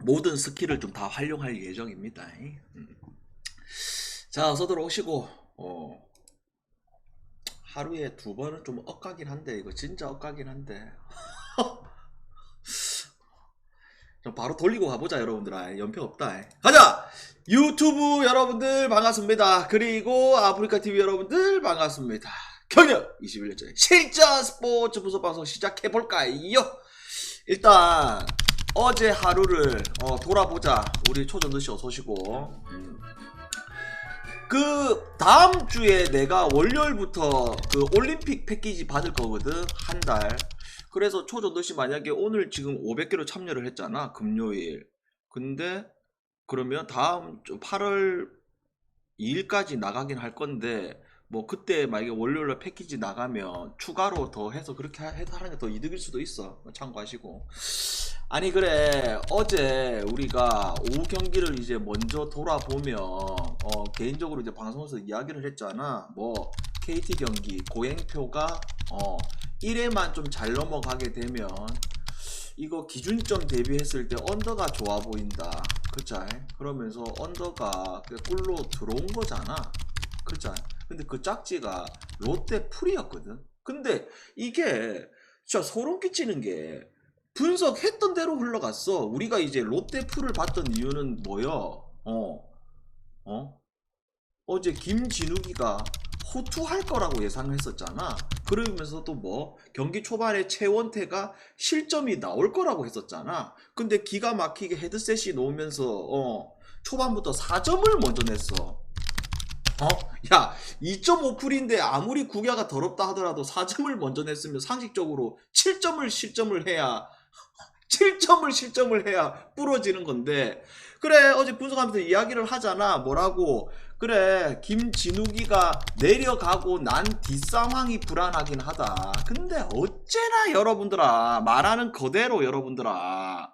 모든 스킬을 좀 다 활용할 예정입니다. 자, 어서들 오시고. 하루에 2번은 좀 엇가긴 한데, 이거 진짜 엇가긴 한데. 좀 바로 돌리고 가보자, 여러분들. 연패 없다. 가자! 유튜브 여러분들 반갑습니다. 그리고 아프리카TV 여러분들 반갑습니다. 경력 21년째 실전 스포츠 분석 방송 시작해볼까요? 일단 어제 하루를 돌아보자. 우리 초전드시 어서오시고. 그 다음 주에 내가 월요일부터 그 올림픽 패키지 받을 거거든. 한 달. 그래서 초전도시 만약에 오늘 지금 500개로 참여를 했잖아. 금요일. 근데 그러면 다음 8월 2일까지 나가긴 할 건데, 뭐 그때 만약에 월요일에 패키지 나가면 추가로 더 해서 그렇게 하는 게 더 이득일 수도 있어. 참고하시고. 아니 그래, 어제 우리가 오후 경기를 이제 먼저 돌아보면 개인적으로 이제 방송에서 이야기를 했잖아. 뭐 KT 경기 고행표가 1회만 좀 잘 넘어가게 되면 이거 기준점 대비했을 때 언더가 좋아 보인다. 그쵸? 그러면서 언더가 꿀로 들어온 거잖아. 그쵸? 근데 그 짝지가 롯데 풀이었거든. 근데 이게 진짜 소름 끼치는 게 분석했던 대로 흘러갔어. 우리가 이제 롯데 풀을 봤던 이유는 뭐여? 어제 김진욱이가 호투할 거라고 예상을 했었잖아. 그러면서도 뭐 경기 초반에 최원태가 실점이 나올 거라고 했었잖아. 근데 기가 막히게 헤드셋이 놓으면서 초반부터 4점을 먼저 냈어. 야, 2.5풀인데 아무리 구야가 더럽다 하더라도 4점을 먼저 냈으면 상식적으로 7점을 실점을 해야 7점을 실점을 해야 부러지는 건데, 그래 어제 분석하면서 이야기를 하잖아. 뭐라고? 그래 김진욱이가 내려가고 난 뒷상황이 불안하긴 하다. 근데 어째나 여러분들아 말하는 그대로 여러분들아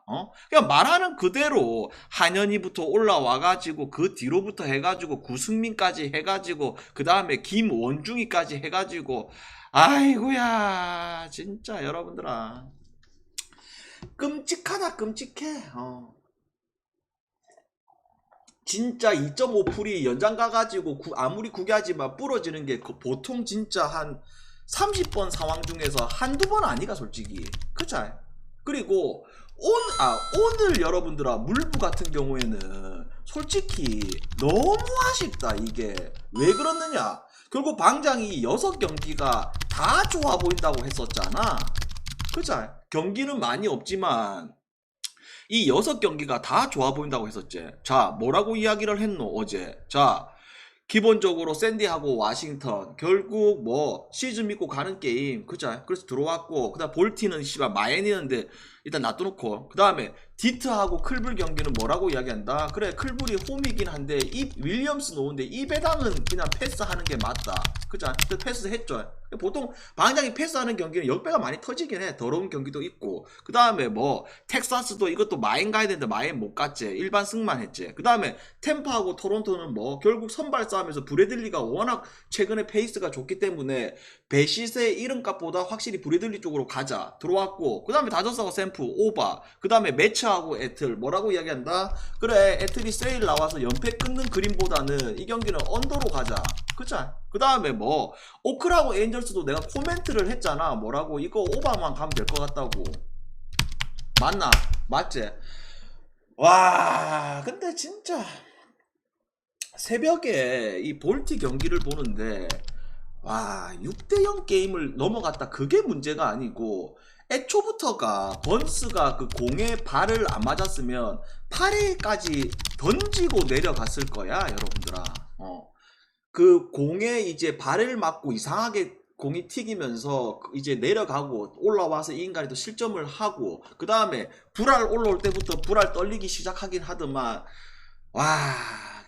그냥 말하는 그대로 한현희부터 올라와가지고 그 뒤로부터 해가지고 구승민까지 해가지고 그 다음에 김원중이까지 해가지고 아이고야 진짜 여러분들아 끔찍하다. 끔찍해. 진짜 2.5풀이 연장 가가지고 아무리 구겨하지만 부러지는 게 보통 진짜 한 30번 상황 중에서 한두 번 아니가 솔직히. 그쵸? 그리고 오늘 여러분들아 물부 같은 경우에는 솔직히 너무 아쉽다. 이게 왜 그렇느냐, 결국 방장이 6경기가 다 좋아 보인다고 했었잖아. 그쵸? 경기는 많이 없지만 이 6경기가 다 좋아 보인다고 했었지. 자, 뭐라고 이야기를 했노 어제? 자, 기본적으로 샌디하고 워싱턴 결국 뭐 시즌 믿고 가는 게임. 그죠? 그래서 들어왔고, 그 다음 볼티는 씨발 마엔이는데 일단 놔둬놓고, 그 다음에 디트하고 클불 경기는 뭐라고 이야기한다? 그래 클불이 홈이긴 한데 이 윌리엄스 놓은데 이 배당은 그냥 패스하는 게 맞다. 그죠? 패스했죠. 보통 방장이 패스하는 경기는 역배가 많이 터지긴 해. 더러운 경기도 있고. 그 다음에 뭐 텍사스도 이것도 마인 가야 되는데 마인 못 갔지. 일반 승만 했지. 그 다음에 템파하고 토론토는 뭐 결국 선발 싸움에서 브래들리가 워낙 최근에 페이스가 좋기 때문에 베시스의 이름값보다 확실히 브래들리 쪽으로 가자 들어왔고, 그 다음에 다저스하고 샘프 오바, 그 다음에 매치하고 애틀 뭐라고 이야기한다? 그래 애틀이 세일 나와서 연패 끊는 그림보다는 이 경기는 언더로 가자. 그쵸? 그 다음에 뭐 오클하고 에인절스도 내가 코멘트를 했잖아. 뭐라고? 이거 오바만 가면 될 것 같다고. 맞나? 맞지? 와 근데 진짜 새벽에 이 볼티 경기를 보는데 와 6대0 게임을 넘어갔다. 그게 문제가 아니고 애초부터가 번스가 그 공에 발을 안 맞았으면 8회까지 던지고 내려갔을 거야 여러분들아. 그 공에 이제 발을 맞고 이상하게 공이 튀기면서 이제 내려가고 올라와서 이 인간이 또 실점을 하고, 그 다음에 불알 올라올 때부터 불알 떨리기 시작하긴 하더만, 와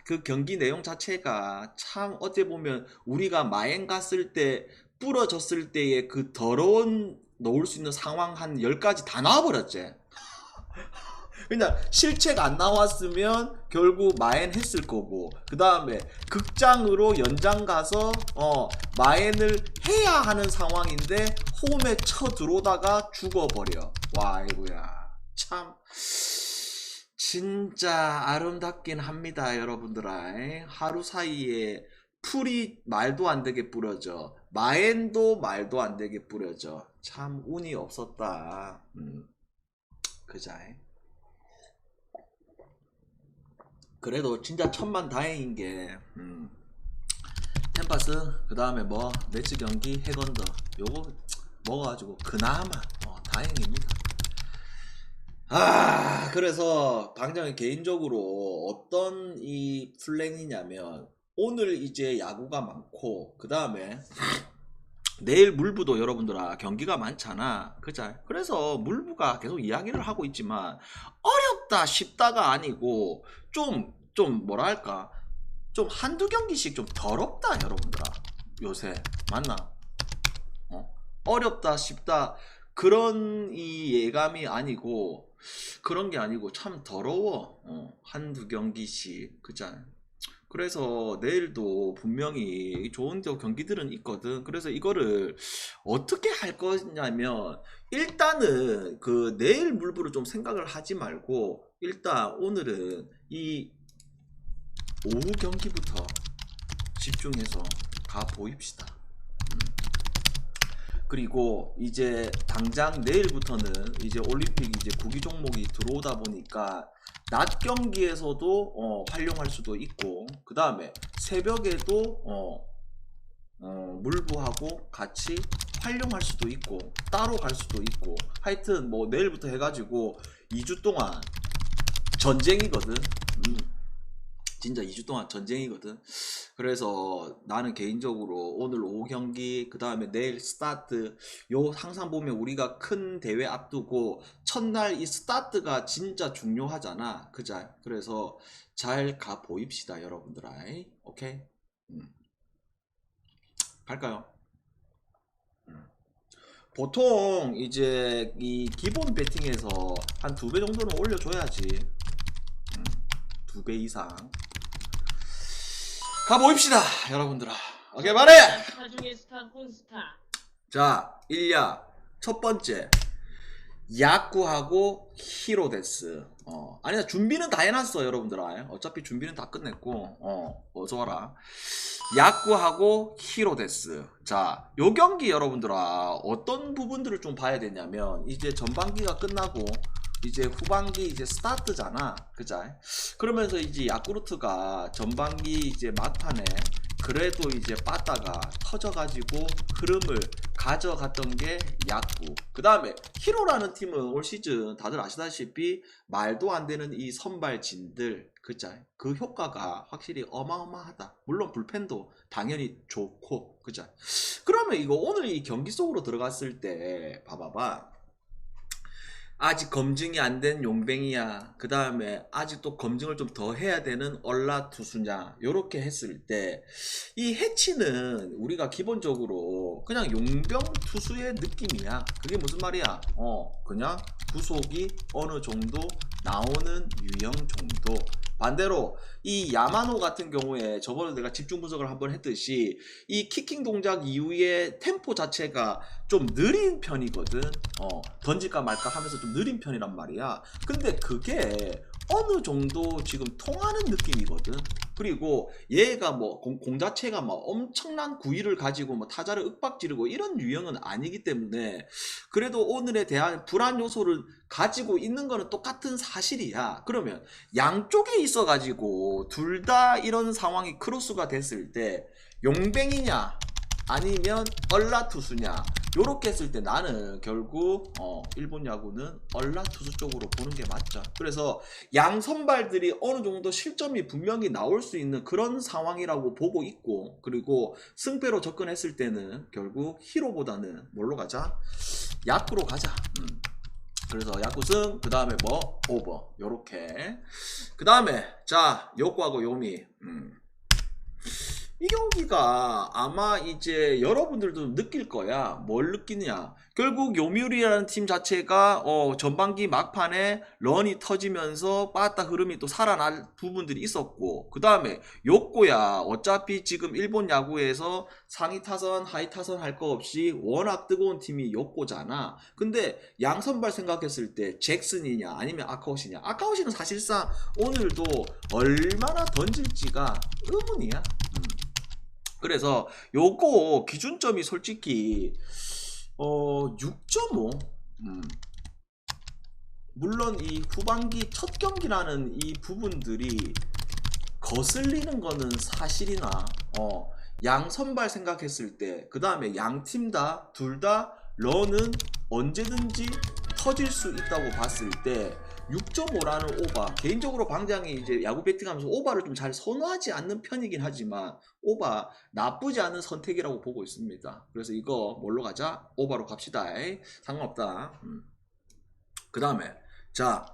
그 경기 내용 자체가 참 어찌 보면 우리가 마엔 갔을 때 부러졌을 때의 그 더러운 넣을 수 있는 상황 한 10가지 다 나와버렸지. 그냥 실책 안 나왔으면 결국 마엔 했을 거고, 그 다음에 극장으로 연장 가서 마엔을 해야 하는 상황인데 홈에 쳐 들어오다가 죽어버려. 와 아이고야 참 진짜 아름답긴 합니다, 여러분들아. 하루 사이에 풀이 말도 안 되게 뿌려져. 마엔도 말도 안 되게 뿌려져. 참 운이 없었다. 그자. 그래도 진짜 천만다행인 게 템파스 그 다음에 뭐 매치 경기 해건더 요거 먹어가지고 그나마 다행입니다. 그래서 방장이 개인적으로 어떤 이 플랜이냐면 오늘 이제 야구가 많고 그 다음에 내일 물부도 여러분들아 경기가 많잖아. 그자? 그래서 물부가 계속 이야기를 하고 있지만 어렵다 쉽다가 아니고 좀 뭐랄까 좀 한두 경기씩 좀 더럽다 여러분들아. 요새 맞나? 어렵다 쉽다 그런 이 예감이 아니고 그런 게 아니고 참 더러워. 한두 경기씩 그잖아. 그래서 내일도 분명히 좋은 경기들은 있거든. 그래서 이거를 어떻게 할 거냐면 일단은 그 내일 물부를 좀 생각을 하지 말고 일단 오늘은 이 오후 경기부터 집중해서 가 보입시다. 그리고 이제 당장 내일부터는 이제 올림픽 이제 구기 종목이 들어오다 보니까 낮 경기에서도 활용할 수도 있고 그 다음에 새벽에도 물부하고 같이 활용할 수도 있고 따로 갈 수도 있고 하여튼 뭐 내일부터 해가지고 2주 동안 전쟁이거든. 진짜 2주 동안 전쟁이거든. 그래서 나는 개인적으로 오늘 오후 경기 그 다음에 내일 스타트 요 항상 보면 우리가 큰 대회 앞두고 첫날 이 스타트가 진짜 중요하잖아. 그자? 그래서 잘 가 보입시다 여러분들아. 오케이? 갈까요? 보통 이제 이 기본 배팅에서 한 2배 정도는 올려줘야지. 2배 이상 가보입시다 여러분들아. 오케이 말해. 스타 중에 스타 콘스타. 자 1야 첫번째 야쿠하고 히로데스. 아니다 준비는 다 해놨어 여러분들아. 어차피 준비는 다 끝냈고 어서와라. 야쿠하고 히로데스. 자 요 경기 여러분들아 어떤 부분들을 좀 봐야 되냐면 이제 전반기가 끝나고 이제 후반기 이제 스타트잖아. 그자? 그러면서 이제 야쿠르트가 전반기 이제 막판에 그래도 이제 빠따가 터져가지고 흐름을 가져갔던 게 야쿠. 그 다음에 히로라는 팀은 올 시즌 다들 아시다시피 말도 안 되는 이 선발진들 그자? 그 효과가 확실히 어마어마하다. 물론 불펜도 당연히 좋고 그자? 그러면 이거 오늘 이 경기 속으로 들어갔을 때 봐봐봐. 아직 검증이 안 된 용뱅이야. 그 다음에 아직도 검증을 좀 더 해야 되는 얼라 투수냐. 요렇게 했을 때 이 해치는 우리가 기본적으로 그냥 용병 투수의 느낌이야. 그게 무슨 말이야? 그냥 구속이 어느 정도 나오는 유형 정도. 반대로 이 야마노 같은 경우에 저번에 내가 집중 분석을 한번 했듯이 이 키킹 동작 이후에 템포 자체가 좀 느린 편이거든. 던질까 말까 하면서 좀 느린 편이란 말이야. 근데 그게 어느 정도 지금 통하는 느낌이거든. 그리고 얘가 뭐 공 자체가 막 엄청난 구위를 가지고 뭐 타자를 윽박지르고 이런 유형은 아니기 때문에 그래도 오늘에 대한 불안 요소를 가지고 있는 거는 똑같은 사실이야. 그러면 양쪽에 있어 가지고 둘 다 이런 상황이 크로스가 됐을 때 용뱅이냐 아니면 얼라투수냐 요렇게 했을 때 나는 결국 일본 야구는 얼라투수 쪽으로 보는 게 맞죠. 그래서 양 선발들이 어느 정도 실점이 분명히 나올 수 있는 그런 상황이라고 보고 있고 그리고 승패로 접근했을 때는 결국 히로보다는 뭘로 가자? 야쿠로 가자. 그래서 야쿠승 그 다음에 뭐 오버 요렇게 그 다음에 자 요코하고 요미 이 경기가 아마 이제 여러분들도 느낄 거야. 뭘 느끼냐? 결국 요미우리라는 팀 자체가 전반기 막판에 런이 터지면서 빠따 흐름이 또 살아날 부분들이 있었고, 그 다음에 요코야 어차피 지금 일본 야구에서 상위 타선 하위 타선 할 거 없이 워낙 뜨거운 팀이 요코잖아. 근데 양선발 생각했을 때 잭슨이냐 아니면 아카오시냐, 아카오시는 사실상 오늘도 얼마나 던질지가 의문이야. 그래서 요거 기준점이 솔직히 6.5. 물론 이 후반기 첫 경기라는 이 부분들이 거슬리는 거는 사실이나 양 선발 생각했을 때, 그 다음에 양 팀 다 둘 다 런은 언제든지 터질 수 있다고 봤을 때 6.5라는 오바, 개인적으로 방장이 이제 야구 배팅하면서 오바를 좀 잘 선호하지 않는 편이긴 하지만 오바 나쁘지 않은 선택이라고 보고 있습니다. 그래서 이거 뭘로 가자? 오바로 갑시다. 상관없다. 그 다음에 자,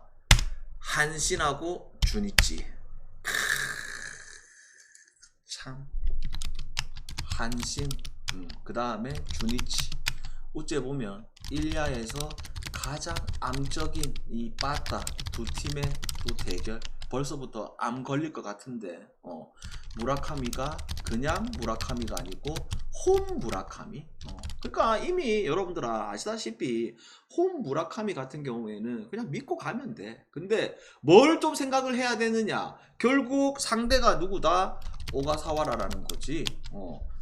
한신하고 주니치. 참 한신, 그 다음에 주니치. 어째 보면 1야에서 가장 암적인 이 빠따 두 팀의 또 대결, 벌써부터 암 걸릴 것 같은데 무라카미가 그냥 무라카미가 아니고 홈 무라카미. 그러니까 이미 여러분들 아시다시피 홈 무라카미 같은 경우에는 그냥 믿고 가면 돼. 근데 뭘 좀 생각을 해야 되느냐, 결국 상대가 누구다? 오가사와라라는 거지.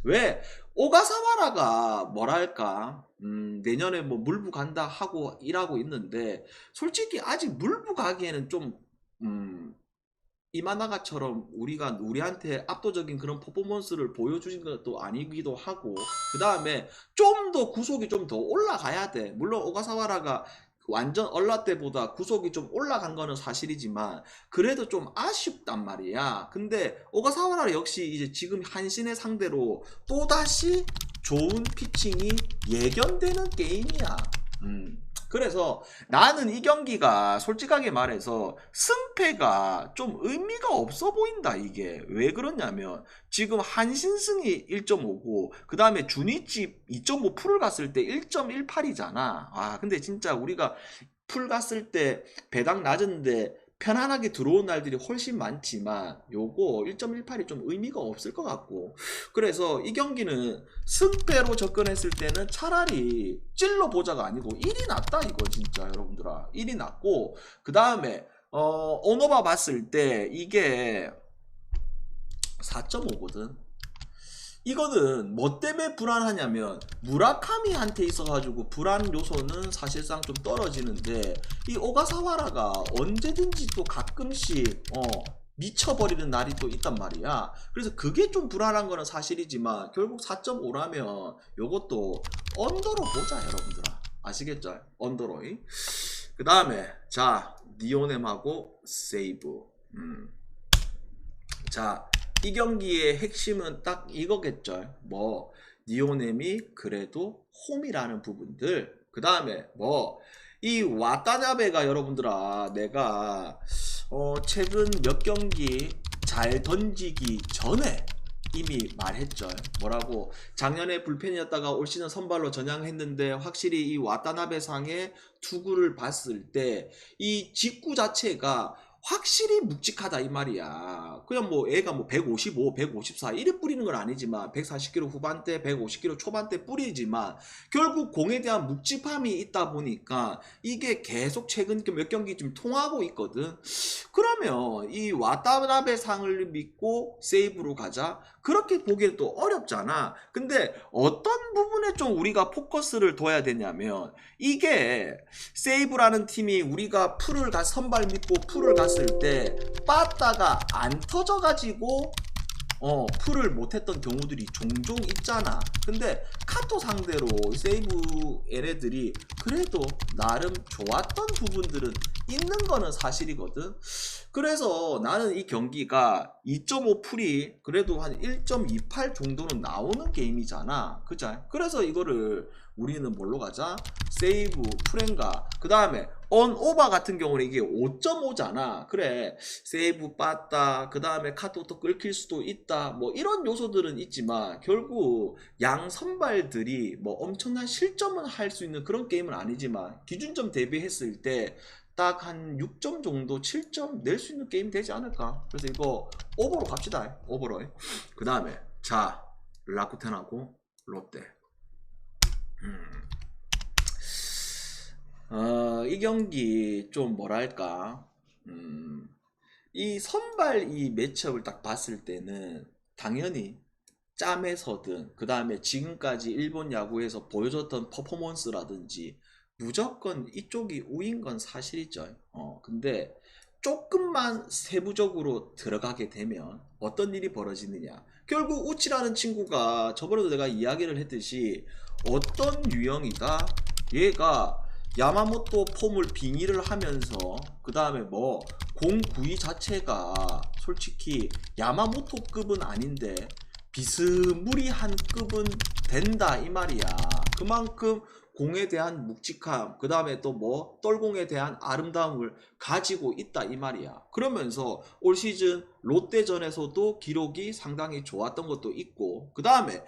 왜? 오가사와라가 뭐랄까, 내년에 뭐 물부 간다 하고 일하고 있는데, 솔직히 아직 물부 가기에는 좀 이마나가처럼 우리한테 압도적인 그런 퍼포먼스를 보여주신 것도 아니기도 하고, 그 다음에 좀 더 구속이 좀 더 올라가야 돼. 물론 오가사와라가 완전 얼라 때보다 구속이 좀 올라간 거는 사실이지만 그래도 좀 아쉽단 말이야. 근데 오가사와라 역시 이제 지금 한신의 상대로 또다시 좋은 피칭이 예견되는 게임이야. 그래서 나는 이 경기가 솔직하게 말해서 승패가 좀 의미가 없어 보인다. 이게 왜 그러냐면 지금 한신승이 1.5고 그 다음에 주니치 2.5 풀을 갔을 때 1.18이잖아. 근데 진짜 우리가 풀 갔을 때 배당 낮은데 편안하게 들어온 날들이 훨씬 많지만 요거 1.18이 좀 의미가 없을 것 같고, 그래서 이 경기는 승패로 접근했을 때는 차라리 찔러 보자가 아니고 1이 낫다 이거 진짜 여러분들아. 1이 낫고, 그 다음에 오노바 봤을 때 이게 4.5거든. 이거는 뭐 때문에 불안하냐면 무라카미한테 있어가지고 불안 요소는 사실상 좀 떨어지는데, 이 오가사와라가 언제든지 또 가끔씩 미쳐버리는 날이 또 있단 말이야. 그래서 그게 좀 불안한 거는 사실이지만 결국 4.5라면 요것도 언더로 보자 여러분들아. 아시겠죠? 언더로. 그 다음에 자, 니오넴하고 세이브. 자, 이 경기의 핵심은 딱 이거겠죠. 뭐 니오넴이 그래도 홈이라는 부분들, 그 다음에 뭐 이 와타나베가 여러분들아, 내가 최근 몇 경기 잘 던지기 전에 이미 말했죠. 뭐라고? 작년에 불펜이었다가 올 시즌 선발로 전향했는데 확실히 이 와타나베 상의 투구를 봤을 때 이 직구 자체가 확실히 묵직하다 이 말이야. 그냥 뭐 애가 뭐 155, 154 이래 뿌리는 건 아니지만 140km 후반대, 150km 초반대 뿌리지만 결국 공에 대한 묵직함이 있다 보니까 이게 계속 최근 몇 경기 좀 통하고 있거든. 그러면 이 와타나베 상을 믿고 세이브로 가자, 그렇게 보기엔 또 어렵잖아. 근데 어떤 부분에 좀 우리가 포커스를 둬야 되냐면, 이게 세이브라는 팀이 우리가 선발 믿고 풀을 갔을 때 빠따가 안 터져가지고 풀을 못했던 경우들이 종종 있잖아. 근데 카토 상대로 세이브 얘네들이 그래도 나름 좋았던 부분들은 있는 거는 사실이거든. 그래서 나는 이 경기가 2.5 풀이 그래도 한 1.28 정도는 나오는 게임이잖아. 그죠? 그래서 이거를 우리는 뭘로 가자? 세이브, 프렌가. 그 다음에 언오버 같은 경우는 이게 5.5잖아. 그래, 세이브 빠따, 그 다음에 카드부터 끊길 수도 있다. 뭐 이런 요소들은 있지만 결국 양 선발들이 뭐 엄청난 실점은 할 수 있는 그런 게임은 아니지만 기준점 대비했을 때 딱 한 6점 정도, 7점 낼 수 있는 게임 되지 않을까? 그래서 이거 오버로 갑시다. 오버로. 그 다음에 자, 라쿠텐하고 롯데. 이 경기 좀 뭐랄까, 이 선발 이 매치업을 딱 봤을 때는 당연히 짬에서든 그 다음에 지금까지 일본 야구에서 보여줬던 퍼포먼스라든지 무조건 이쪽이 우인 건 사실이죠. 근데 조금만 세부적으로 들어가게 되면 어떤 일이 벌어지느냐. 결국 우치라는 친구가 저번에도 내가 이야기를 했듯이 어떤 유형이다. 얘가 야마모토 폼을 빙의를 하면서 그 다음에 뭐 공구위 자체가 솔직히 야마모토급은 아닌데 비스무리한 급은 된다 이 말이야. 그만큼 공에 대한 묵직함, 그 다음에 또 뭐 떨공에 대한 아름다움을 가지고 있다 이 말이야. 그러면서 올 시즌 롯데전에서도 기록이 상당히 좋았던 것도 있고, 그 다음에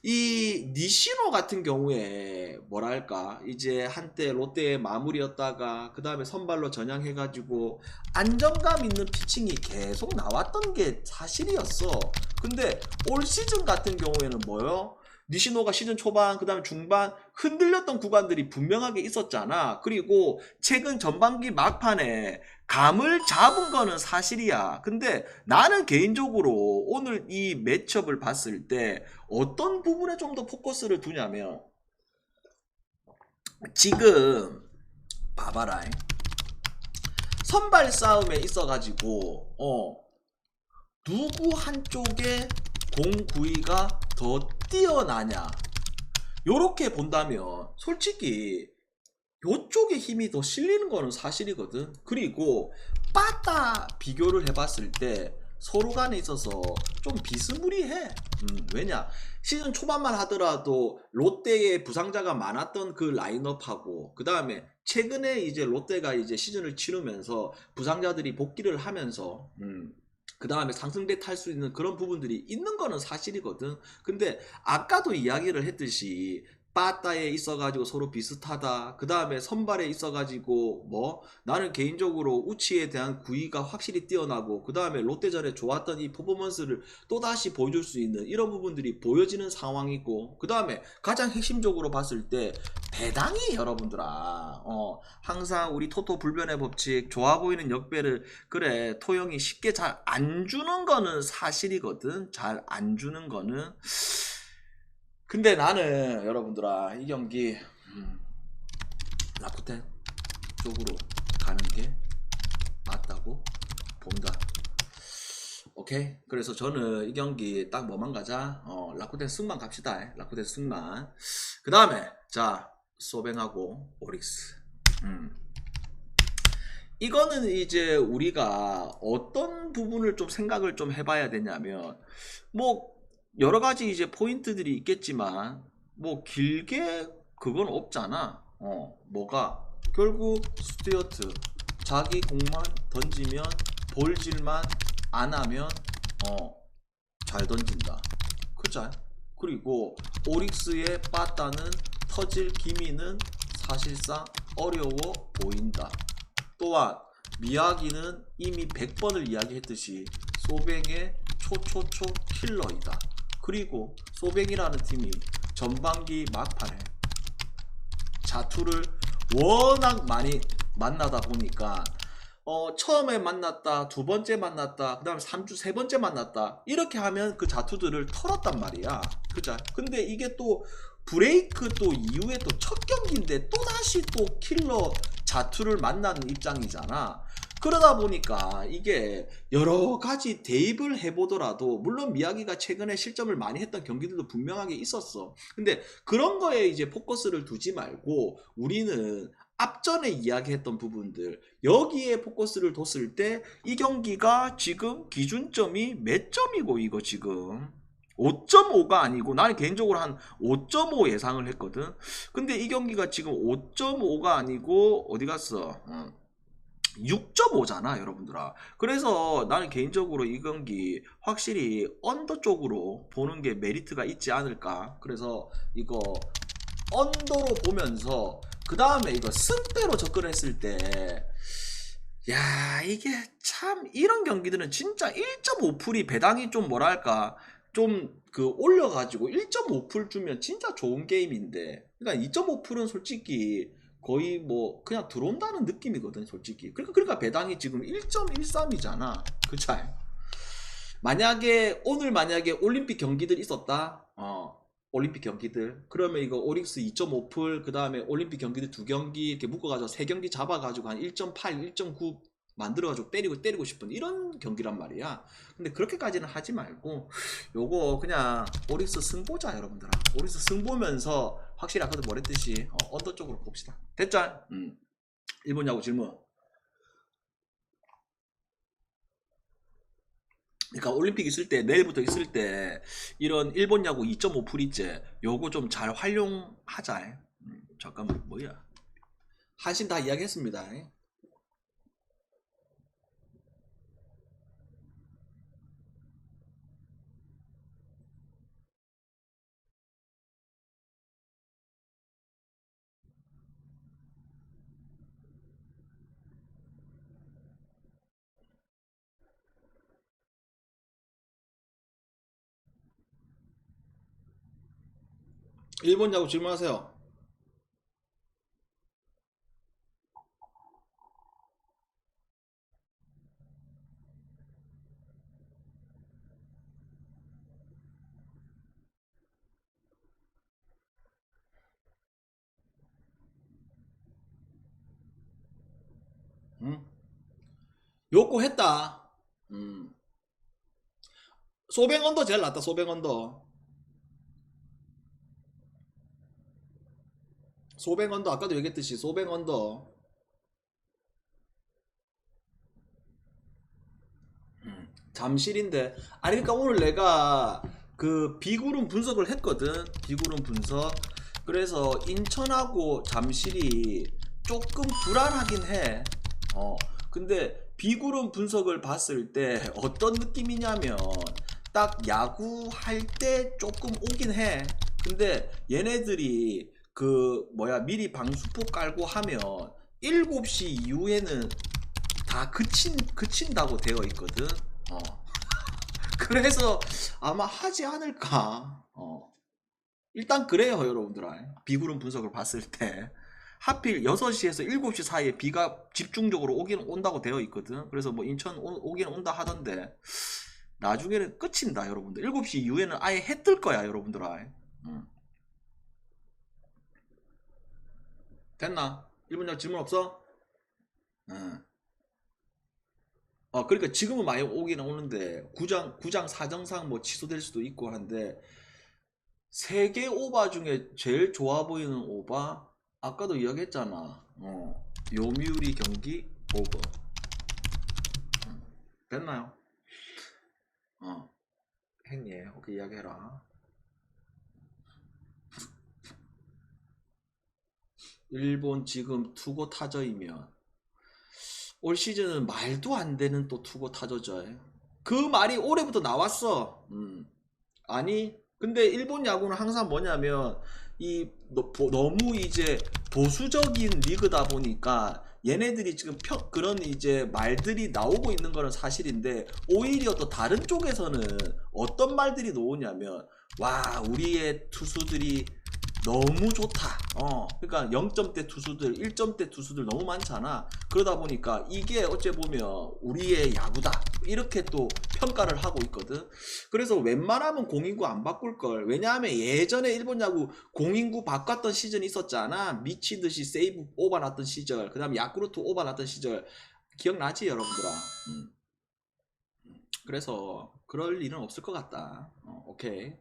이 니시노 같은 경우에 뭐랄까, 이제 한때 롯데의 마무리였다가 그 다음에 선발로 전향해가지고 안정감 있는 피칭이 계속 나왔던 게 사실이었어. 근데 올 시즌 같은 경우에는 뭐요? 니시노가 시즌 초반 그 다음에 중반 흔들렸던 구간들이 분명하게 있었잖아. 그리고 최근 전반기 막판에 감을 잡은 거는 사실이야. 근데 나는 개인적으로 오늘 이 매치업을 봤을 때 어떤 부분에 좀 더 포커스를 두냐면, 지금 봐봐라, 선발 싸움에 있어가지고 누구 한쪽에 공구위가 더 뛰어나냐, 요렇게 본다면 솔직히 요쪽에 힘이 더 실리는 거는 사실이거든. 그리고 빠따 비교를 해봤을 때 서로 간에 있어서 좀 비스무리해. 왜냐, 시즌 초반만 하더라도 롯데에 부상자가 많았던 그 라인업하고 그 다음에 최근에 이제 롯데가 이제 시즌을 치르면서 부상자들이 복귀를 하면서 그 다음에 상승대 탈 수 있는 그런 부분들이 있는 거는 사실이거든. 근데 아까도 이야기를 했듯이 빠따에 있어가지고 서로 비슷하다. 그 다음에 선발에 있어가지고 뭐 나는 개인적으로 우치에 대한 구위가 확실히 뛰어나고 그 다음에 롯데전에 좋았던 이 퍼포먼스를 또다시 보여줄 수 있는 이런 부분들이 보여지는 상황이고, 그 다음에 가장 핵심적으로 봤을 때 배당이, 여러분들아, 항상 우리 토토 불변의 법칙, 좋아 보이는 역배를, 그래, 토영이 쉽게 잘 안 주는 거는 사실이거든. 잘 안 주는 거는. 근데 나는 여러분들아, 이 경기 라쿠텐 쪽으로 가는 게 맞다고 본다. 오케이? 그래서 저는 이 경기 딱 뭐만 가자, 라쿠텐 승만 갑시다. 라쿠텐 승만. 그 다음에 자, 소뱅하고 오릭스. 이거는 이제 우리가 어떤 부분을 좀 생각을 좀 해봐야 되냐면, 뭐 여러 가지 이제 포인트들이 있겠지만 뭐 길게 그건 없잖아. 뭐가 결국 스튜어트 자기 공만 던지면, 볼질만 안 하면 잘 던진다. 그죠? 그리고 오릭스의 빠따는 터질 기미는 사실상 어려워 보인다. 또한 미야기는 이미 100번을 이야기했듯이 소뱅의 초초초 킬러이다. 그리고 소뱅이라는 팀이 전반기 막판에 자투를 워낙 많이 만나다 보니까 처음에 만났다, 두 번째 만났다, 그 다음에 3주 세 번째 만났다, 이렇게 하면 그 자투들을 털었단 말이야. 그죠? 근데 이게 또 브레이크 또 이후에 또 첫 경기인데 또다시 또 킬러 자투를 만나는 입장이잖아. 그러다 보니까 이게 여러 가지 대입을 해보더라도, 물론 미야기가 최근에 실점을 많이 했던 경기들도 분명하게 있었어. 근데 그런 거에 이제 포커스를 두지 말고 우리는 앞전에 이야기했던 부분들, 여기에 포커스를 뒀을 때 이 경기가 지금 기준점이 몇 점이고, 이거 지금 5.5가 아니고 나는 개인적으로 한 5.5 예상을 했거든. 근데 이 경기가 지금 5.5가 아니고 어디 갔어? 6.5잖아 여러분들아. 그래서 나는 개인적으로 이 경기 확실히 언더 쪽으로 보는 게 메리트가 있지 않을까. 그래서 이거 언더로 보면서 그 다음에 이거 승배로 접근했을 때 야 이게 참 이런 경기들은 진짜 1.5풀이 배당이 좀 뭐랄까 좀 그 올려가지고 1.5풀 주면 진짜 좋은 게임인데, 그러니까 2.5풀은 솔직히 거의 뭐 그냥 들어온다는 느낌이거든 솔직히. 그러니까 배당이 지금 1.13이잖아 그 차이. 만약에 오늘 만약에 올림픽 경기들 있었다, 올림픽 경기들, 그러면 이거 오릭스 2.5풀 그 다음에 올림픽 경기들 2경기 이렇게 묶어가지고 3경기 잡아가지고 한 1.8 1.9 만들어가지고 때리고 싶은 이런 경기란 말이야. 근데 그렇게까지는 하지 말고 요거 그냥 오릭스 승보자 여러분들아. 오릭스 승보면서 확실히 아까도 말했듯이 언더 쪽으로 봅시다. 됐죠? 일본 야구 질문. 그러니까 올림픽 있을 때, 내일부터 있을 때 이런 일본 야구 2.5풀 있지, 요거 좀 잘 활용하자. 잠깐만 뭐야, 한신 다 이야기했습니다. 일본 야구 질문하세요. 응? 요거 했다. 소뱅 언더 제일 낫다. 소뱅 언더. 소뱅 언더 아까도 얘기했듯이 소뱅 언더. 잠실인데, 아니 그러니까 오늘 내가 그 비구름 분석을 했거든. 비구름 분석. 그래서 인천하고 잠실이 조금 불안하긴 해. 근데 비구름 분석을 봤을 때 어떤 느낌이냐면 딱 야구 할 때 조금 오긴 해. 근데 얘네들이 그 뭐야 미리 방수포 깔고 하면 7시 이후에는 다 그친다고 되어 있거든. 어. 그래서 아마 하지 않을까. 일단 그래요 여러분들아. 비구름 분석을 봤을 때 하필 6시에서 7시 사이에 비가 집중적으로 오긴 온다고 되어 있거든. 그래서 뭐 인천 오긴 온다 하던데 나중에는 끝인다 여러분들. 7시 이후에는 아예 해 뜰 거야 여러분들아. 됐나? 1분 질문 없어? 응. 그러니까 지금은 많이 오긴 오는데 구장 사정상 뭐 취소될 수도 있고 한데, 세개 오바 중에 제일 좋아 보이는 오바 아까도 이야기했잖아. 요미우리 경기 오버. 됐나요? 했니? 오케이, 이야기해라. 일본 지금 투고 타저이면 올 시즌은 말도 안 되는 또 투고 타저죠. 그 말이 올해부터 나왔어. 아니 근데 일본 야구는 항상 뭐냐면 너무 이제 보수적인 리그다 보니까 얘네들이 지금 그런 이제 말들이 나오고 있는 거는 사실인데, 오히려 또 다른 쪽에서는 어떤 말들이 나오냐면 와 우리의 투수들이 너무 좋다. 그러니까 0점대 투수들, 1점대 투수들 너무 많잖아. 그러다 보니까 이게 어째 보면 우리의 야구다, 이렇게 또 평가를 하고 있거든. 그래서 웬만하면 공인구 안 바꿀 걸. 왜냐하면 예전에 일본 야구 공인구 바꿨던 시즌이 있었잖아. 미치듯이 세이브 오바 났던 시절, 그 다음에 야쿠르트 오바 났던 시절 기억나지 여러분들아. 그래서 그럴 일은 없을 것 같다. 오케이.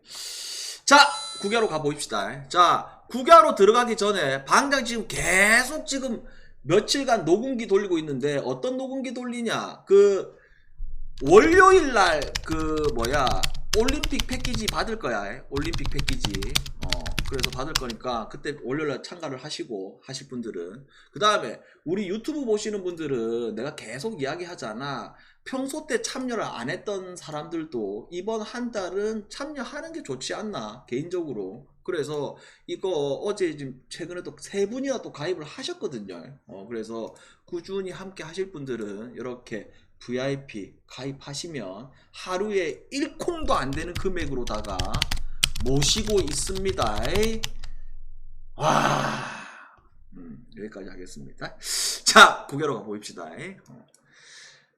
자, 국야로 가보십시다. 자, 국야로 들어가기 전에 방장 지금 계속 지금 며칠간 녹음기 돌리고 있는데, 어떤 녹음기 돌리냐? 그 월요일날 그 뭐야 올림픽 패키지 받을 거야. 올림픽 패키지. 그래서 받을 거니까 그때 월요일날 참가를 하시고 하실 분들은. 그 다음에 우리 유튜브 보시는 분들은 내가 계속 이야기하잖아. 평소 때 참여를 안 했던 사람들도 이번 한 달은 참여하는 게 좋지 않나 개인적으로. 그래서 이거 어제 지금 최근에 또 3분이나 또 가입을 하셨거든요. 그래서 꾸준히 함께 하실 분들은 이렇게 VIP 가입하시면 하루에 1콩도 안 되는 금액으로다가 모시고 있습니다. 와, 여기까지 하겠습니다. 자, 국야로 가봅시다.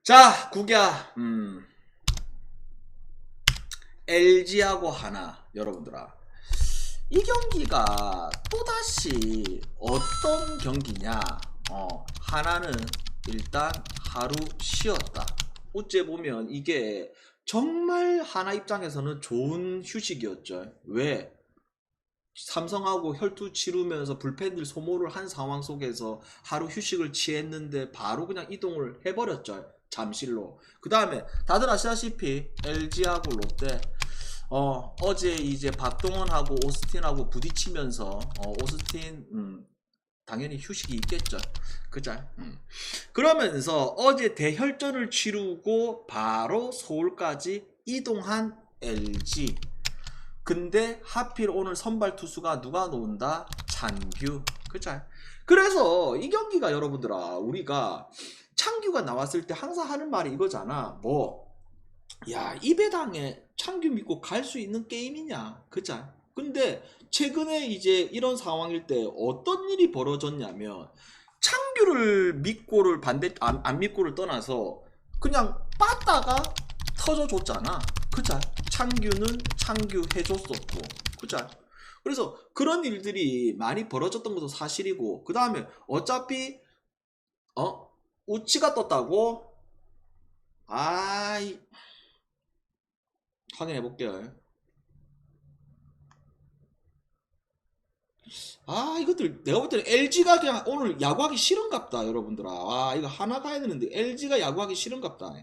자, 국야, LG하고 하나, 여러분들아. 이 경기가 또다시 어떤 경기냐? 하나는 일단 하루 쉬었다. 어째 보면 이게 정말 하나 입장에서는 좋은 휴식이었죠. 왜? 삼성하고 혈투 치르면서 불펜들 소모를 한 상황 속에서 하루 휴식을 취했는데 바로 그냥 이동을 해버렸죠. 잠실로. 그 다음에 다들 아시다시피 LG하고 롯데 어제 이제 박동원하고 오스틴하고 부딪히면서 오스틴 당연히 휴식이 있겠죠. 그죠? 그러면서 어제 대혈전을 치르고 바로 서울까지 이동한 LG. 근데 하필 오늘 선발 투수가 누가 나온다? 창규. 그죠? 그래서 이 경기가 여러분들아, 우리가 창규가 나왔을 때 항상 하는 말이 이거잖아. 야, 이 배당에 창규 믿고 갈 수 있는 게임이냐? 그죠? 근데 최근에 이제 이런 상황일 때 어떤 일이 벌어졌냐면 창규를 믿고를 안 믿고를 떠나서 그냥 빠다가 터져줬잖아. 그죠? 창규는 창규 해줬었고. 그죠? 그래서 그런 일들이 많이 벌어졌던 것도 사실이고, 그 다음에 어차피 우치가 떴다고? 확인해 볼게요. 이것들 내가 볼 때는 LG가 그냥 오늘 야구하기 싫은갑다, 여러분들아. 이거 하나 가야 되는데 LG가 야구하기 싫은갑다.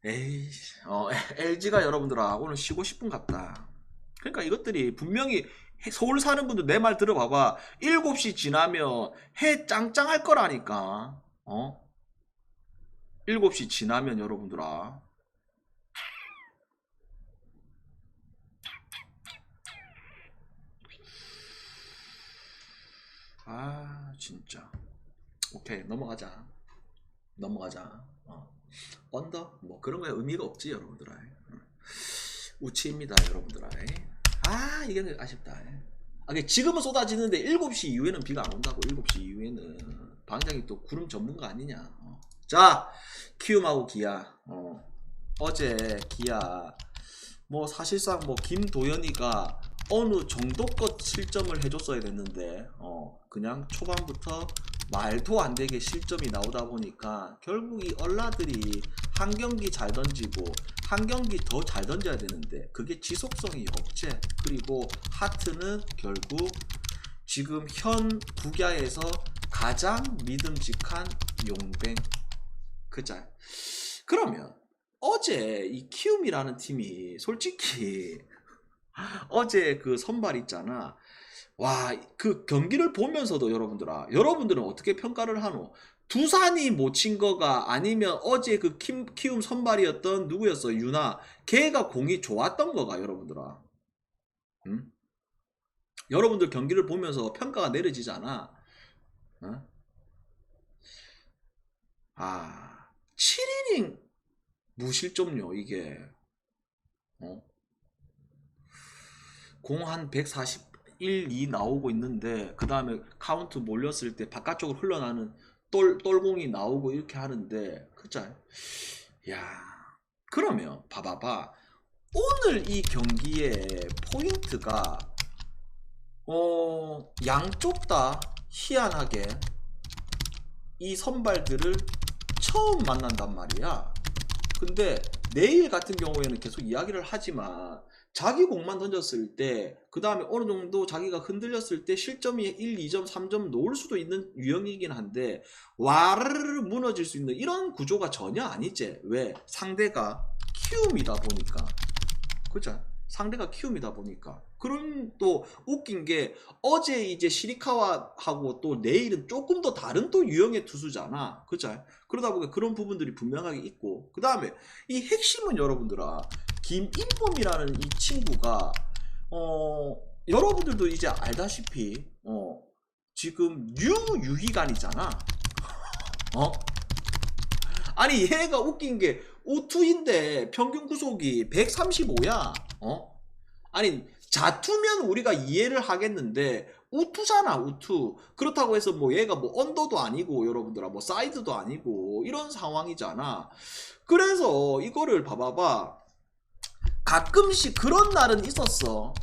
LG가 여러분들아 오늘 쉬고 싶은갑다. 그러니까 이것들이 분명히 서울 사는 분들 내 말 들어봐봐. 7시 지나면 해 짱짱할 거라니까. 7시 지나면 여러분들아. 진짜. 오케이, 넘어가자. 언더? 뭐 그런 거에 의미가 없지, 여러분들아. 우치입니다, 여러분들아. 이게 아쉽다. 지금은 쏟아지는데 7시 이후에는 비가 안 온다고. 7시 이후에는 방장이 또 구름 전문가 아니냐. 자, 키움하고 기아. 어제 기아 뭐 사실상 뭐 김도현이가 어느 정도껏 실점을 해줬어야 됐는데 그냥 초반부터 말도 안 되게 실점이 나오다 보니까 결국 이 얼라들이 한 경기 잘 던지고 한 경기 더 잘 던져야 되는데 그게 지속성이 없지. 그리고 하트는 결국 지금 현 국야에서 가장 믿음직한 용뱅. 그자. 그러면 어제 이 키움이라는 팀이 솔직히 어제 그 선발 있잖아. 와, 그 경기를 보면서도 여러분들은 어떻게 평가를 하노? 두산이 못 친 거가 아니면 어제 그 키움 선발이었던 누구였어? 유나. 걔가 공이 좋았던 거가, 여러분들아. 응? 여러분들 경기를 보면서 평가가 내려지잖아. 7이닝 무실점요, 이게. 공 한 141, 2 나오고 있는데 그 다음에 카운트 몰렸을 때 바깥쪽으로 흘러나는 똘공이 나오고 이렇게 하는데, 그죠? 야, 그러면 봐봐봐. 오늘 이 경기의 포인트가 양쪽 다 희한하게 이 선발들을 처음 만난단 말이야. 근데 내일 같은 경우에는 계속 이야기를 하지만 자기 공만 던졌을 때 그 다음에 어느 정도 자기가 흔들렸을 때 실점이 1, 2점, 3점 놓을 수도 있는 유형이긴 한데 와르르 무너질 수 있는 이런 구조가 전혀 아니지. 왜? 상대가 키움이다 보니까. 그죠? 상대가 키움이다 보니까. 그럼 또 웃긴 게 어제 이제 시리카와하고 또 내일은 조금 더 다른 또 유형의 투수잖아. 그죠? 그러다 보니까 그런 부분들이 분명하게 있고. 그 다음에 이 핵심은 여러분들아, 김인범이라는 이 친구가 여러분들도 이제 알다시피 지금 유희관이잖아. 아니 얘가 웃긴 게 우투인데 평균 구속이 135야. 아니 자투면 우리가 이해를 하겠는데 우투잖아, 우투. 그렇다고 해서 뭐 얘가 뭐 언더도 아니고 여러분들아 뭐 사이드도 아니고 이런 상황이잖아. 그래서 이거를 봐봐봐. 가끔씩 그런 날은 있었어.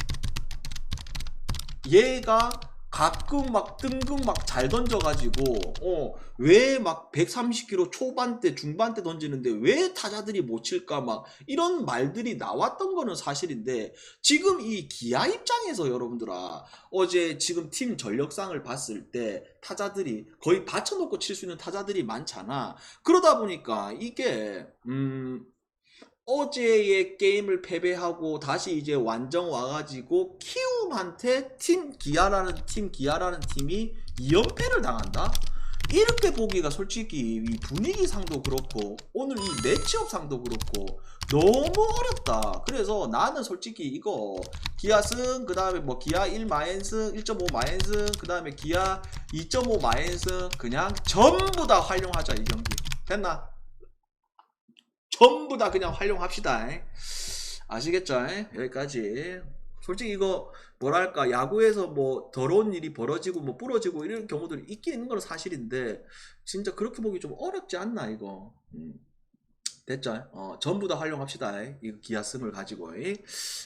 얘가 가끔 막 뜬금 막 잘 던져가지고 왜 막 130km 초반대 중반대 던지는데 왜 타자들이 못 칠까 막 이런 말들이 나왔던 거는 사실인데, 지금 이 기아 입장에서 여러분들아 어제 지금 팀 전력상을 봤을 때 타자들이 거의 받쳐놓고 칠 수 있는 타자들이 많잖아. 그러다 보니까 이게 어제의 게임을 패배하고 다시 이제 완정 와가지고 키움한테 팀 기아라는 팀이 2연패를 당한다? 이렇게 보기가 솔직히 이 분위기상도 그렇고 오늘 이 매치업상도 그렇고 너무 어렵다. 그래서 나는 솔직히 이거 기아 승, 그 다음에 뭐 기아 1마연승, 1.5 마연승, 그 다음에 기아 2.5 마연승 그냥 전부 다 활용하자. 이 경기 됐나? 전부 다 그냥 활용합시다. 아시겠죠? 여기까지. 솔직히 이거 뭐랄까 야구에서 뭐 더러운 일이 벌어지고 뭐 부러지고 이런 경우들이 있긴 있는 건 사실인데 진짜 그렇게 보기 좀 어렵지 않나 이거. 됐죠? 전부 다 활용합시다. 이 기아승을 가지고.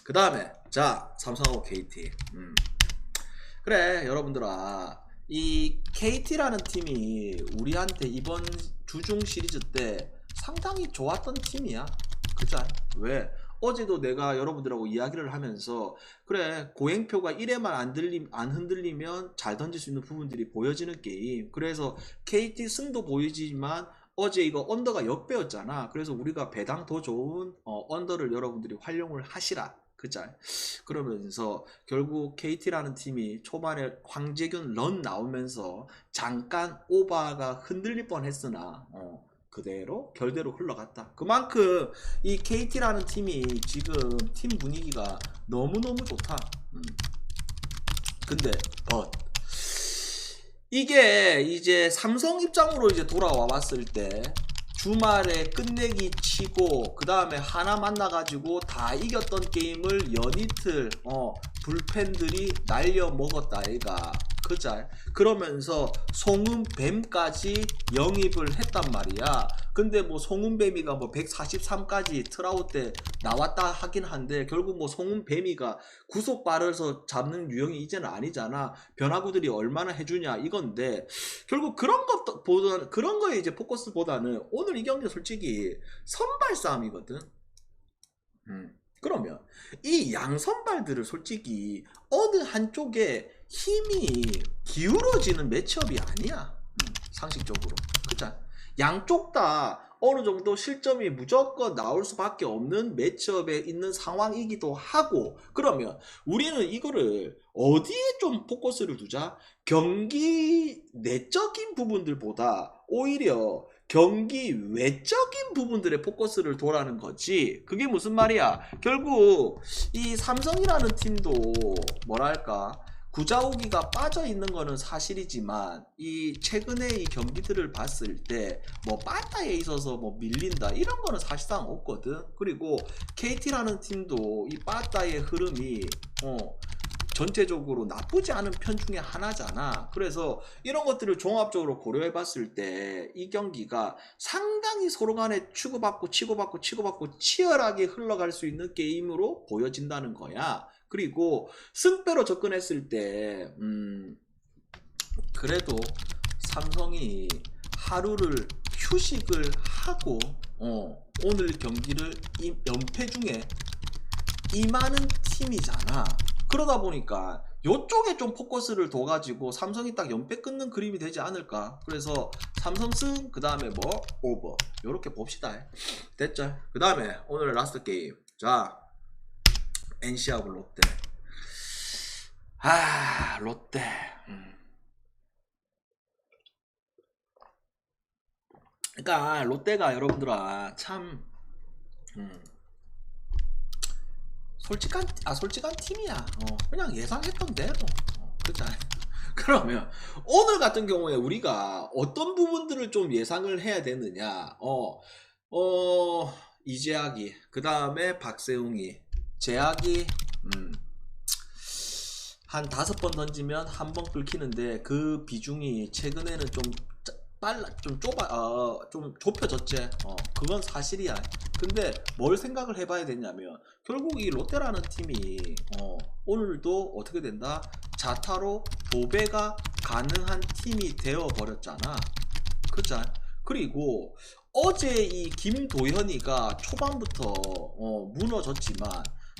그 다음에 자 삼성하고 KT. 그래 여러분들아, 이 KT라는 팀이 우리한테 이번 주중 시리즈 때 상당히 좋았던 팀이야. 그죠? 왜? 어제도 내가 여러분들하고 이야기를 하면서 그래 고행표가 1회만 안 흔들리면 잘 던질 수 있는 부분들이 보여지는 게임. 그래서 KT 승도 보이지만 어제 이거 언더가 역배였잖아. 그래서 우리가 배당 더 좋은 언더를 여러분들이 활용을 하시라. 그죠? 그러면서 결국 KT라는 팀이 초반에 황재균 런 나오면서 잠깐 오바가 흔들릴 뻔했으나 그대로 결대로 흘러갔다. 그만큼 이 KT라는 팀이 지금 팀 분위기가 너무너무 좋다. 근데 이게 이제 삼성 입장으로 이제 돌아와 봤을 때 주말에 끝내기 치고 그 다음에 하나 만나가지고 다 이겼던 게임을 연이틀 불펜들이 날려 먹었다 얘가. 그자 그러면서 송은뱀까지 영입을 했단 말이야. 근데 뭐 송은뱀이가 뭐 143까지 트라우트 때 나왔다 하긴 한데 결국 뭐 송은뱀이가 구속 발을서 잡는 유형이 이제는 아니잖아. 변화구들이 얼마나 해주냐 이건데 결국 그런 것보다는 그런 거에 이제 포커스보다는 오늘 이 경기 솔직히 선발 싸움이거든. 그러면 이 양선발들을 솔직히 어느 한쪽에 힘이 기울어지는 매치업이 아니야. 상식적으로. 그쵸? 양쪽 다 어느 정도 실점이 무조건 나올 수밖에 없는 매치업에 있는 상황이기도 하고, 그러면 우리는 이거를 어디에 좀 포커스를 두자? 경기 내적인 부분들보다 오히려 경기 외적인 부분들의 포커스를 둬라는 거지. 그게 무슨 말이야? 결국 이 삼성이라는 팀도 뭐랄까 구자욱이가 빠져 있는 거는 사실이지만 이 최근의 이 경기들을 봤을 때 뭐 빠따에 있어서 뭐 밀린다 이런 거는 사실상 없거든. 그리고 KT라는 팀도 이 빠따의 흐름이 전체적으로 나쁘지 않은 편 중에 하나잖아. 그래서 이런 것들을 종합적으로 고려해 봤을 때 이 경기가 상당히 서로 간에 치고받고 치열하게 흘러갈 수 있는 게임으로 보여진다는 거야. 그리고 승패로 접근했을 때 그래도 삼성이 하루를 휴식을 하고 오늘 경기를 연패 중에 임하는 팀이잖아. 그러다 보니까 요쪽에 좀 포커스를 둬가지고 삼성이 딱 연패 끊는 그림이 되지 않을까. 그래서 삼성 승, 그 다음에 뭐 오버 요렇게 봅시다. 됐죠? 그 다음에 오늘 라스트 게임. 자 NC하고 롯데. 아, 롯데. 그러니까 롯데가 여러분들아 참 솔직한 팀이야. 그냥 예상했던 대로. 그렇지 않아요? 그러면 오늘 같은 경우에 우리가 어떤 부분들을 좀 예상을 해야 되느냐? 이재학이, 그 다음에 박세웅이, 재학이, 한 5번 던지면 한 번 끊기는데 그 비중이 최근에는 좀 좀 좁혀졌지. 그건 사실이야. 근데 뭘 생각을 해봐야 되냐면 결국 이 롯데라는 팀이 오늘도 어떻게 된다? 자타로 도배가 가능한 팀이 되어 버렸잖아. 그죠? 그리고 어제 이 김도현이가 초반부터 무너졌지만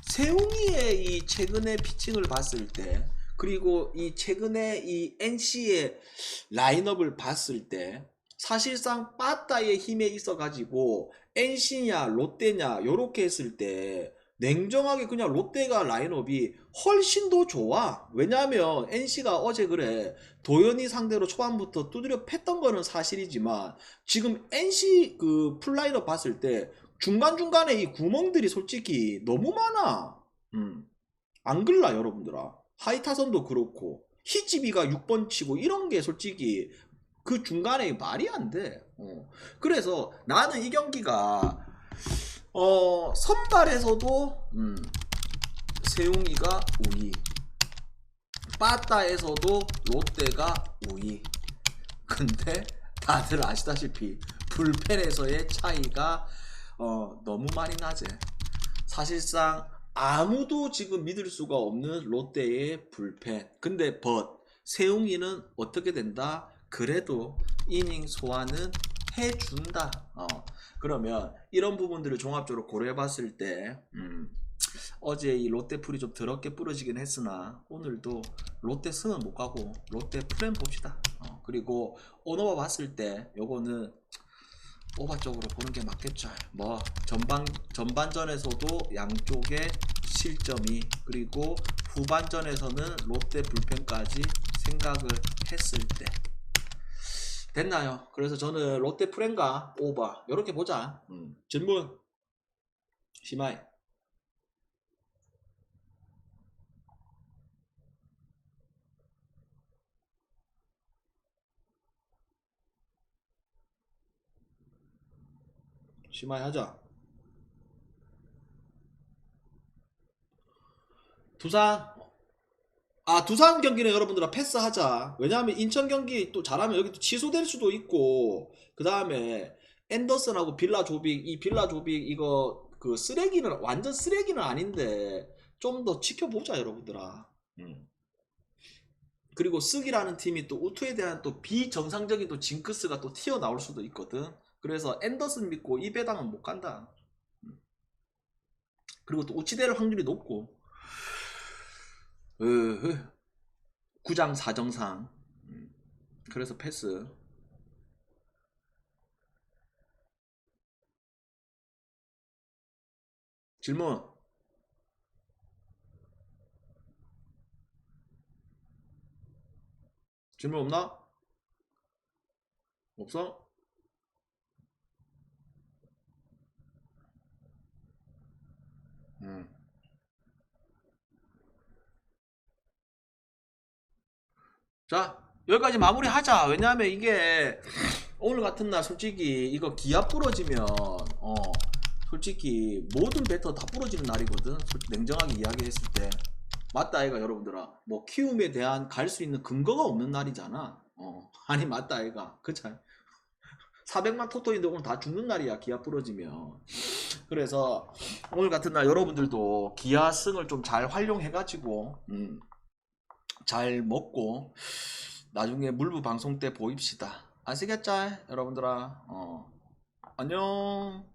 세웅이의 이 최근의 피칭을 봤을 때, 그리고 이 최근에 이 NC의 라인업을 봤을 때 사실상 빠따의 힘에 있어 가지고 NC냐 롯데냐 요렇게 했을 때 냉정하게 그냥 롯데가 라인업이 훨씬 더 좋아. 왜냐하면 NC가 어제 그래 도현이 상대로 초반부터 두드려 팼던 거는 사실이지만 지금 NC 그 풀라인업 봤을 때 중간중간에 이 구멍들이 솔직히 너무 많아. 안 글라 여러분들아. 하이타선도 그렇고 히지비가 6번 치고 이런 게 솔직히 그 중간에 말이 안 돼. 그래서 나는 이 경기가 선발에서도 세웅이가 우위, 빠따에서도 롯데가 우위. 근데 다들 아시다시피 불펜에서의 차이가 너무 많이 나지. 사실상 아무도 지금 믿을 수가 없는 롯데의 불펜. 근데 세웅이는 어떻게 된다? 그래도 이닝 소화는 해준다. 그러면 이런 부분들을 종합적으로 고려해 봤을 때 어제 이 롯데 풀이 좀 더럽게 부러지긴 했으나 오늘도 롯데 승은 못 가고 롯데 프렌 봅시다. 그리고 오너와 봤을 때 요거는 오바 쪽으로 보는 게 맞겠죠. 뭐 전반전에서도 양쪽의 실점이, 그리고 후반전에서는 롯데 불펜까지 생각을 했을 때 됐나요? 그래서 저는 롯데 프렌과 오바 이렇게 보자. 질문 시마이. 시마이 하자. 두산 경기는 여러분들아 패스하자. 왜냐하면 인천 경기 또 잘하면 여기 또 취소될 수도 있고, 그 다음에 앤더슨하고 빌라 조빅, 이 빌라 조빅 이거 그 쓰레기는 완전 쓰레기는 아닌데 좀 더 지켜보자 여러분들아. 그리고 쓱이라는 팀이 또 우투에 대한 또 비정상적인 또 징크스가 또 튀어나올 수도 있거든. 그래서 앤더슨 믿고 이 배당은 못 간다. 그리고 또 우치될 확률이 높고, 구장 사정상. 그래서 패스. 질문. 질문 없나? 없어? 자, 여기까지 마무리하자. 왜냐하면 이게 오늘 같은 날 솔직히 이거 기아 부러지면 솔직히 모든 배터 다 부러지는 날이거든. 냉정하게 이야기했을 때. 맞다 아이가 여러분들아. 뭐 키움에 대한 갈 수 있는 근거가 없는 날이잖아. 아니 맞다 아이가. 그쵸? 400만 토토인데 오늘 다 죽는 날이야 기아 부러지면. 그래서 오늘 같은 날 여러분들도 기아 승을 좀 잘 활용해가지고 잘 먹고 나중에 물부 방송 때 보입시다. 아시겠죠? 여러분들아. 안녕.